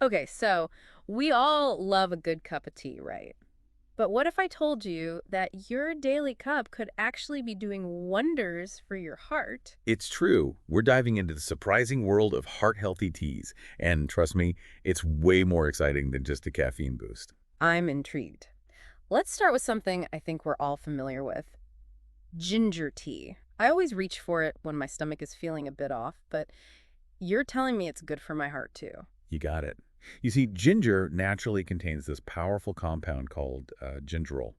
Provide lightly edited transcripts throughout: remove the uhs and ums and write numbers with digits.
Okay, so we all love a good cup of tea, right? But what if I told you that your daily cup could actually be doing wonders for your heart? It's true. We're diving into the surprising world of heart-healthy teas. And trust me, it's way more exciting than just a caffeine boost. I'm intrigued. Let's start with something I think we're all familiar with, ginger tea. I always reach for it when my stomach is feeling a bit off, but you're telling me it's good for my heart too. You got it. You see, ginger naturally contains this powerful compound called gingerol.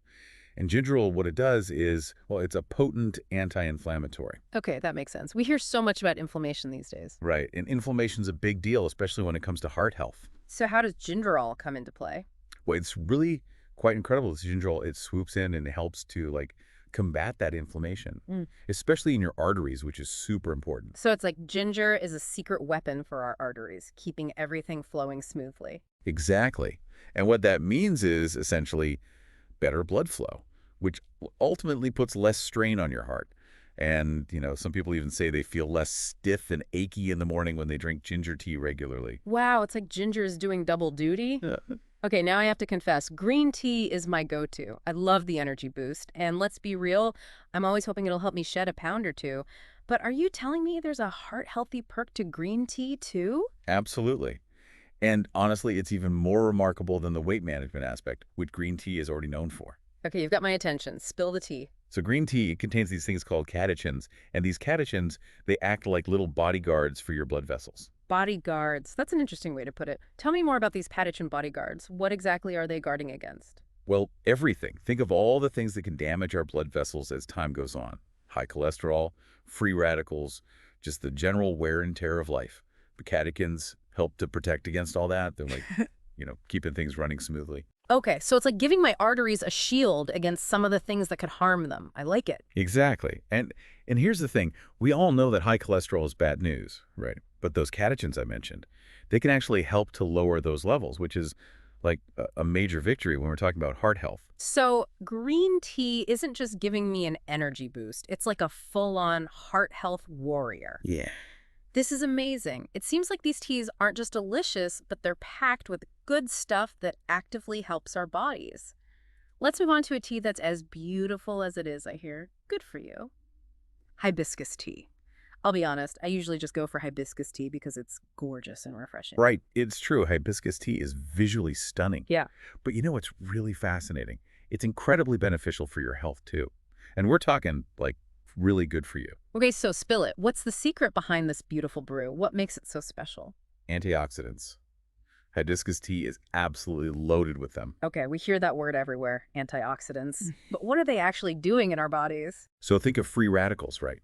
And gingerol, what it does is, well, it's a potent anti-inflammatory. Okay, that makes sense. We hear so much about inflammation these days. Right. And inflammation's a big deal, especially when it comes to heart health. So how does gingerol come into play? Well, it's really quite incredible. This gingerol, it swoops in and helps to combat that inflammation, especially in your arteries, which is super important. So it's like ginger is a secret weapon for our arteries, keeping everything flowing smoothly. Exactly. And what that means is essentially better blood flow, which ultimately puts less strain on your heart. And, some people even say they feel less stiff and achy in the morning when they drink ginger tea regularly. Wow, it's like ginger is doing double duty. Okay, now I have to confess, green tea is my go-to. I love the energy boost, and let's be real, I'm always hoping it'll help me shed a pound or two. But are you telling me there's a heart-healthy perk to green tea, too? Absolutely. And honestly, it's even more remarkable than the weight management aspect, which green tea is already known for. Okay, you've got my attention. Spill the tea. So green tea, it contains these things called catechins, and these catechins, they act like little bodyguards for your blood vessels. Bodyguards. That's an interesting way to put it. Tell me more about these pathogen bodyguards. What exactly are they guarding against? Well, everything. Think of all the things that can damage our blood vessels as time goes on. High cholesterol, free radicals, just the general wear and tear of life. The catechins help to protect against all that. They're like, keeping things running smoothly. Okay, so it's like giving my arteries a shield against some of the things that could harm them. I like it. Exactly. And here's the thing. We all know that high cholesterol is bad news, right? But those catechins I mentioned, they can actually help to lower those levels, which is like a major victory when we're talking about heart health. So green tea isn't just giving me an energy boost. It's like a full-on heart health warrior. Yeah. This is amazing. It seems like these teas aren't just delicious, but they're packed with good stuff that actively helps our bodies. Let's move on to a tea that's as beautiful as it is, I hear. Good for you. Hibiscus tea. I'll be honest, I usually just go for hibiscus tea because it's gorgeous and refreshing. Right. It's true. Hibiscus tea is visually stunning. Yeah. But what's really fascinating? It's incredibly beneficial for your health, too. And we're talking, really good for you. Okay, so spill it. What's the secret behind this beautiful brew? What makes it so special? Antioxidants. Hibiscus tea is absolutely loaded with them. Okay, we hear that word everywhere, antioxidants. But what are they actually doing in our bodies? So think of free radicals, right?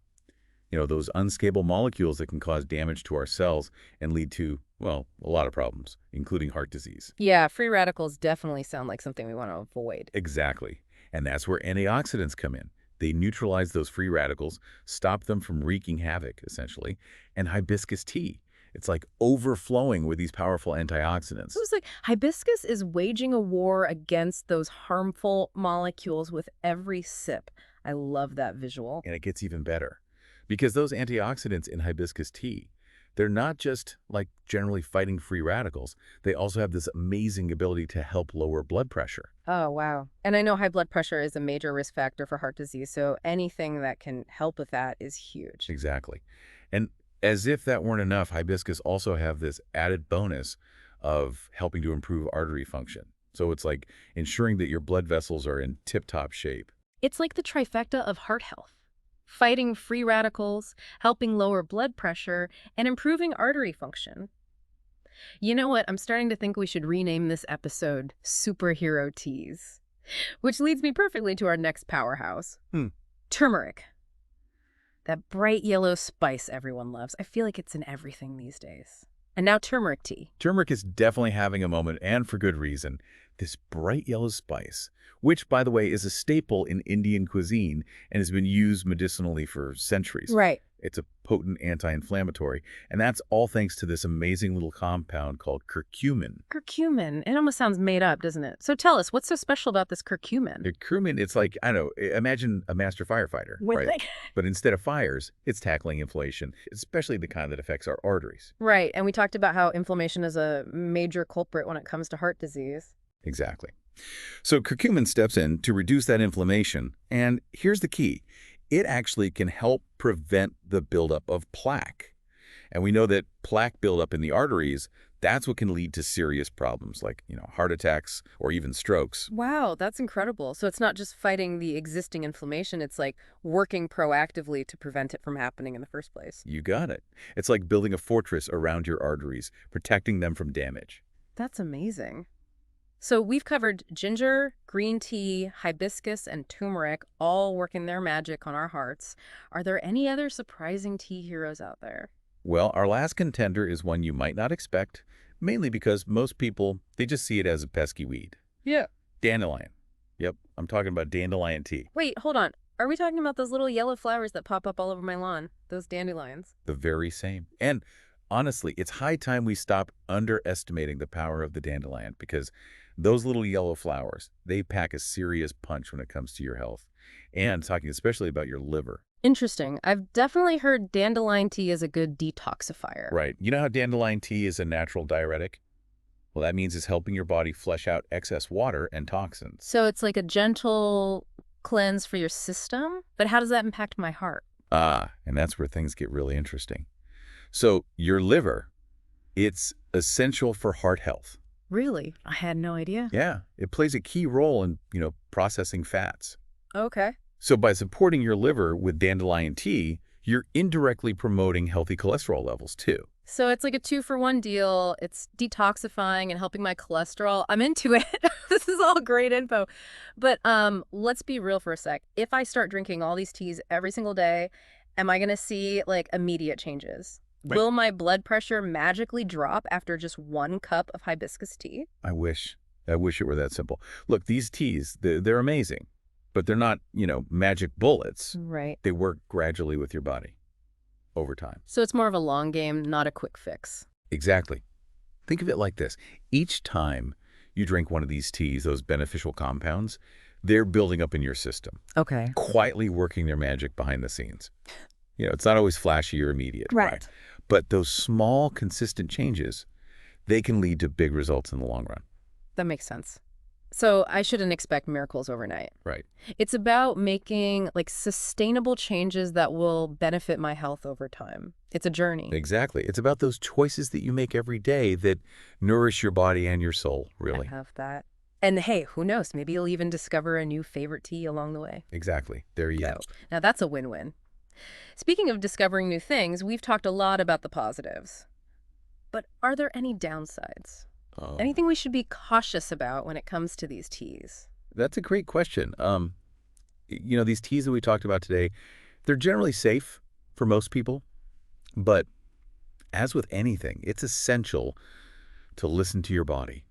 Those unstable molecules that can cause damage to our cells and lead to, well, a lot of problems, including heart disease. Yeah, free radicals definitely sound like something we want to avoid. Exactly. And that's where antioxidants come in. They neutralize those free radicals, stop them from wreaking havoc, essentially. And hibiscus tea, it's like overflowing with these powerful antioxidants. So it's like hibiscus is waging a war against those harmful molecules with every sip. I love that visual. And it gets even better. Because those antioxidants in hibiscus tea, they're not just generally fighting free radicals. They also have this amazing ability to help lower blood pressure. Oh, wow. And I know high blood pressure is a major risk factor for heart disease, so anything that can help with that is huge. Exactly. And as if that weren't enough, hibiscus also have this added bonus of helping to improve artery function. So it's like ensuring that your blood vessels are in tip-top shape. It's like the trifecta of heart health. Fighting free radicals, helping lower blood pressure, and improving artery function. You know what? I'm starting to think we should rename this episode Superhero Teas. Which leads me perfectly to our next powerhouse. Turmeric. That bright yellow spice everyone loves. I feel like it's in everything these days. And now turmeric tea. Turmeric is definitely having a moment, and for good reason. This bright yellow spice, which, by the way, is a staple in Indian cuisine and has been used medicinally for centuries. Right. It's a potent anti-inflammatory, and that's all thanks to this amazing little compound called curcumin. Curcumin. It almost sounds made up, doesn't it? So tell us, what's so special about this curcumin? The curcumin, it's like, I don't know, imagine a master firefighter, With right? it. But instead of fires, it's tackling inflammation, especially the kind that affects our arteries. Right, and we talked about how inflammation is a major culprit when it comes to heart disease. Exactly. So curcumin steps in to reduce that inflammation, and here's the key. It actually can help prevent the buildup of plaque. And we know that plaque buildup in the arteries, that's what can lead to serious problems like, heart attacks or even strokes. Wow, that's incredible. So it's not just fighting the existing inflammation, it's like working proactively to prevent it from happening in the first place. You got it. It's like building a fortress around your arteries, protecting them from damage. That's amazing. So we've covered ginger, green tea, hibiscus, and turmeric, all working their magic on our hearts. Are there any other surprising tea heroes out there? Well, our last contender is one you might not expect, mainly because most people, they just see it as a pesky weed. Yeah. Dandelion. Yep, I'm talking about dandelion tea. Wait, hold on. Are we talking about those little yellow flowers that pop up all over my lawn? Those dandelions? The very same. And honestly, it's high time we stop underestimating the power of the dandelion because those little yellow flowers, they pack a serious punch when it comes to your health. And talking especially about your liver. Interesting. I've definitely heard dandelion tea is a good detoxifier. Right. You know how dandelion tea is a natural diuretic? Well, that means it's helping your body flush out excess water and toxins. So it's like a gentle cleanse for your system? But how does that impact my heart? And that's where things get really interesting. So your liver, it's essential for heart health. Really? I had no idea. Yeah, it plays a key role in, processing fats. Okay. So by supporting your liver with dandelion tea, you're indirectly promoting healthy cholesterol levels too. So it's like a 2-for-1 deal. It's detoxifying and helping my cholesterol. I'm into it. This is all great info. But let's be real for a sec. If I start drinking all these teas every single day, am I going to see like immediate changes? Right. Will my blood pressure magically drop after just 1 cup of hibiscus tea? I wish it were that simple. Look, these teas, they're amazing, but they're not, magic bullets. Right. They work gradually with your body over time. So it's more of a long game, not a quick fix. Exactly. Think of it like this. Each time you drink one of these teas, those beneficial compounds, they're building up in your system, Okay. quietly working their magic behind the scenes. It's not always flashy or immediate. Right. But those small, consistent changes, they can lead to big results in the long run. That makes sense. So I shouldn't expect miracles overnight. Right. It's about making like sustainable changes that will benefit my health over time. It's a journey. Exactly. It's about those choices that you make every day that nourish your body and your soul, really. I have that. And hey, who knows? Maybe you'll even discover a new favorite tea along the way. Exactly. There you go. Now that's a win-win. Speaking of discovering new things, we've talked a lot about the positives. But are there any downsides? Anything we should be cautious about when it comes to these teas? That's a great question. These teas that we talked about today, they're generally safe for most people. But as with anything, it's essential to listen to your body.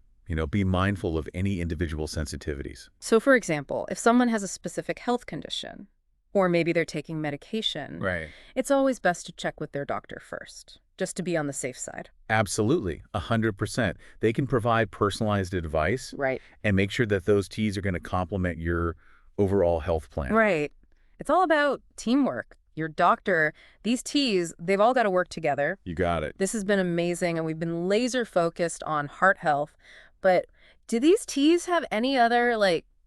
Be mindful of any individual sensitivities. So for example, if someone has a specific health condition, or maybe they're taking medication, Right. it's always best to check with their doctor first, just to be on the safe side. Absolutely. 100%. They can provide personalized advice Right. and make sure that those teas are going to complement your overall health plan. Right. It's all about teamwork. Your doctor, these teas, they've all got to work together. You got it. This has been amazing, and we've been laser focused on heart health. But do these teas have any other,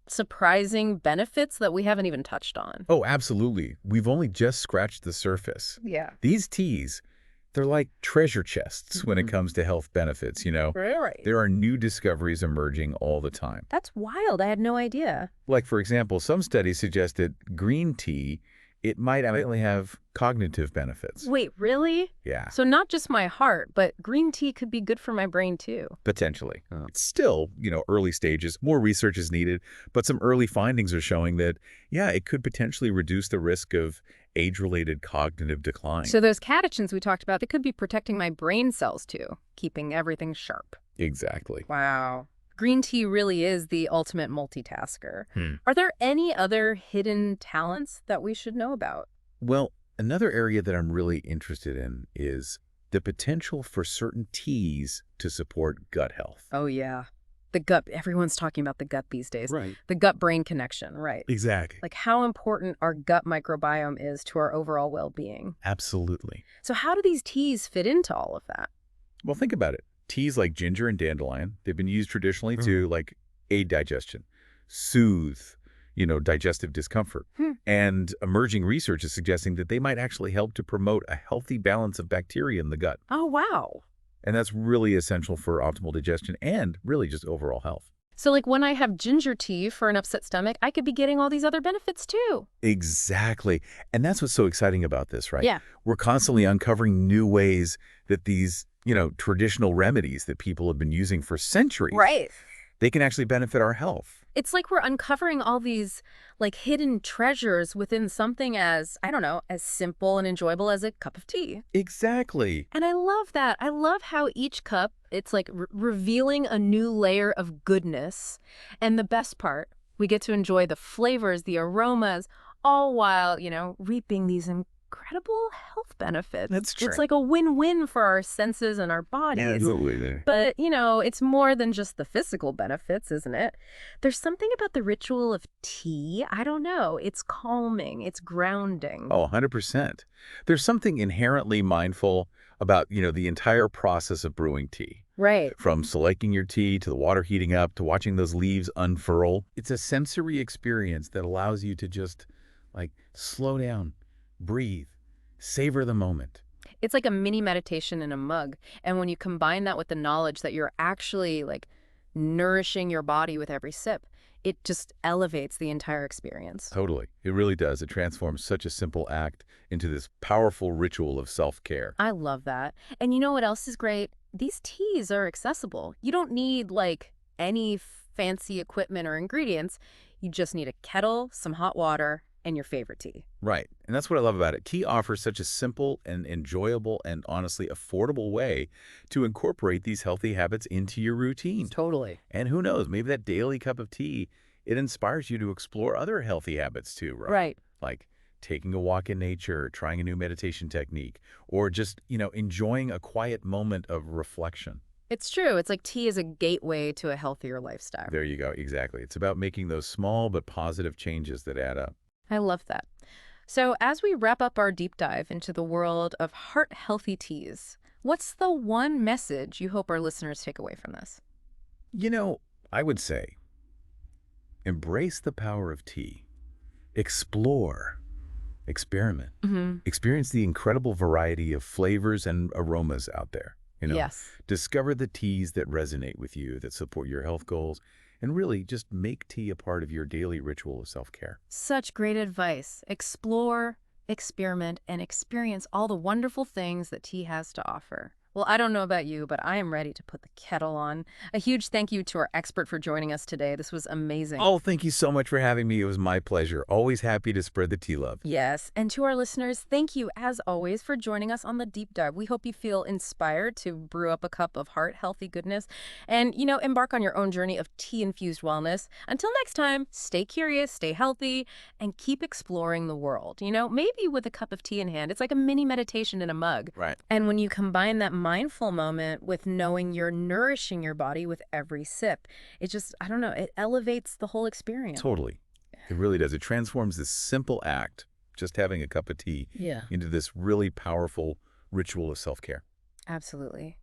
surprising benefits that we haven't even touched on? Oh, absolutely. We've only just scratched the surface. Yeah. These teas, they're like treasure chests when it comes to health benefits, Right. There are new discoveries emerging all the time. That's wild. I had no idea. Like, for example, some studies suggest that green tea, it might actually have cognitive benefits. Wait, really? Yeah. So not just my heart, but green tea could be good for my brain too. Potentially. It's still, early stages. More research is needed, but some early findings are showing that, yeah, it could potentially reduce the risk of age-related cognitive decline. So those catechins we talked about, they could be protecting my brain cells too, keeping everything sharp. Exactly. Wow. Green tea really is the ultimate multitasker. Are there any other hidden talents that we should know about? Well, Another area that I'm really interested in is the potential for certain teas to support gut health. Oh, yeah. The gut, everyone's talking about the gut these days. Right. The gut-brain connection, right? Exactly. Like how important our gut microbiome is to our overall well-being. Absolutely. So how do these teas fit into all of that? Well, think about it. Teas like ginger and dandelion, they've been used traditionally to aid digestion, soothe, digestive discomfort. Hmm. And emerging research is suggesting that they might actually help to promote a healthy balance of bacteria in the gut. Oh, wow. And that's really essential for optimal digestion and really just overall health. So like when I have ginger tea for an upset stomach, I could be getting all these other benefits too. Exactly. And that's what's so exciting about this, right? Yeah. We're constantly uncovering new ways that these, traditional remedies that people have been using for centuries, Right. they can actually benefit our health. It's like we're uncovering all these like hidden treasures within something as, I don't know, as simple and enjoyable as a cup of tea. Exactly. And I love that. I love how each cup, it's like revealing a new layer of goodness. And the best part, we get to enjoy the flavors, the aromas, all while, reaping these incredible health benefits. That's true. It's like a win-win for our senses and our bodies. Absolutely. But, it's more than just the physical benefits, isn't it? There's something about the ritual of tea. I don't know. It's calming. It's grounding. Oh, 100%. There's something inherently mindful about, the entire process of brewing tea. Right. From selecting your tea to the water heating up to watching those leaves unfurl. It's a sensory experience that allows you to just, slow down, breathe, savor the moment. It's like a mini meditation in a mug. And when you combine that with the knowledge that you're actually nourishing your body with every sip, it just elevates the entire experience. Totally. It really does. It transforms such a simple act into this powerful ritual of self-care. I love that. And you know what else is great? These teas are accessible. You don't need any fancy equipment or ingredients. You just need a kettle, some hot water, and your favorite tea. Right. And that's what I love about it. Tea offers such a simple and enjoyable and honestly affordable way to incorporate these healthy habits into your routine. Totally. And who knows, maybe that daily cup of tea, it inspires you to explore other healthy habits too, right? Right. Like taking a walk in nature, trying a new meditation technique, or just, enjoying a quiet moment of reflection. It's true. It's like tea is a gateway to a healthier lifestyle. There you go. Exactly. It's about making those small but positive changes that add up. I love that. So as we wrap up our deep dive into the world of heart-healthy teas, what's the one message you hope our listeners take away from this? I would say embrace the power of tea. Explore. Experiment. Experience the incredible variety of flavors and aromas out there. Yes. Discover the teas that resonate with you, that support your health goals, and really just make tea a part of your daily ritual of self-care. Such great advice. Explore, experiment, and experience all the wonderful things that tea has to offer. Well, I don't know about you, but I am ready to put the kettle on. A huge thank you to our expert for joining us today. This was amazing. Oh, thank you so much for having me. It was my pleasure. Always happy to spread the tea love. Yes, and to our listeners, thank you, as always, for joining us on the Deep Dive. We hope you feel inspired to brew up a cup of heart-healthy goodness and, embark on your own journey of tea-infused wellness. Until next time, stay curious, stay healthy, and keep exploring the world. Maybe with a cup of tea in hand. It's like a mini meditation in a mug. Right. And when you combine that mindful moment with knowing you're nourishing your body with every sip, it just, I don't know, it elevates the whole experience. Totally. It really does. It transforms this simple act, just having a cup of tea, into this really powerful ritual of self-care. Absolutely.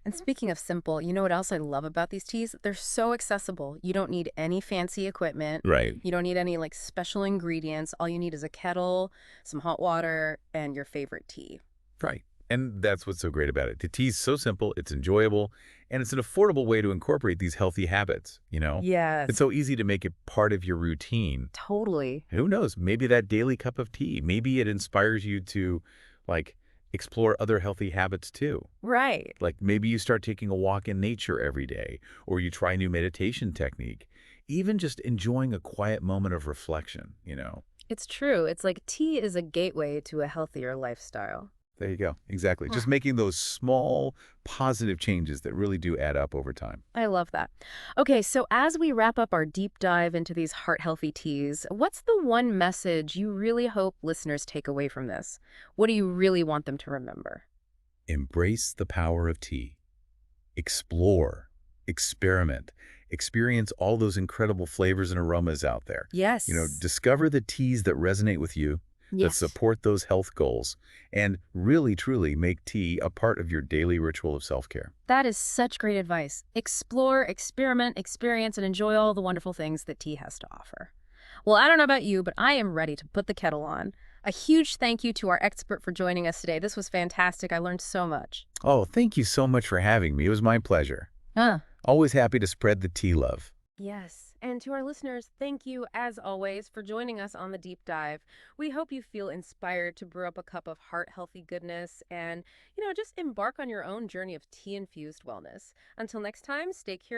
And speaking of simple, you know what else I love about these teas? They're so accessible. You don't need any fancy equipment. Right. You don't need any special ingredients. All you need is a kettle, some hot water, and your favorite tea. Right. And that's what's so great about it. The tea's so simple, it's enjoyable, and it's an affordable way to incorporate these healthy habits, Yes. It's so easy to make it part of your routine. Totally. Who knows? Maybe that daily cup of tea, maybe it inspires you to, explore other healthy habits too. Right. Maybe you start taking a walk in nature every day, or you try a new meditation technique. Even just enjoying a quiet moment of reflection. It's true. It's like tea is a gateway to a healthier lifestyle. There you go. Exactly. Hmm. Just making those small positive changes that really do add up over time. I love that. Okay, so as we wrap up our deep dive into these heart-healthy teas, what's the one message you really hope listeners take away from this? What do you really want them to remember? Embrace the power of tea. Explore, experiment, experience all those incredible flavors and aromas out there. Yes. Discover the teas that resonate with you, that Yes. support those health goals, and really, truly make tea a part of your daily ritual of self-care. That is such great advice. Explore, experiment, experience, and enjoy all the wonderful things that tea has to offer. Well, I don't know about you, but I am ready to put the kettle on. A huge thank you to our expert for joining us today. This was fantastic. I learned so much. Oh, thank you so much for having me. It was my pleasure. Ah. Always happy to spread the tea love. Yes. And to our listeners, thank you, as always, for joining us on the deep dive. We hope you feel inspired to brew up a cup of heart-healthy goodness and, just embark on your own journey of tea-infused wellness. Until next time, stay curious.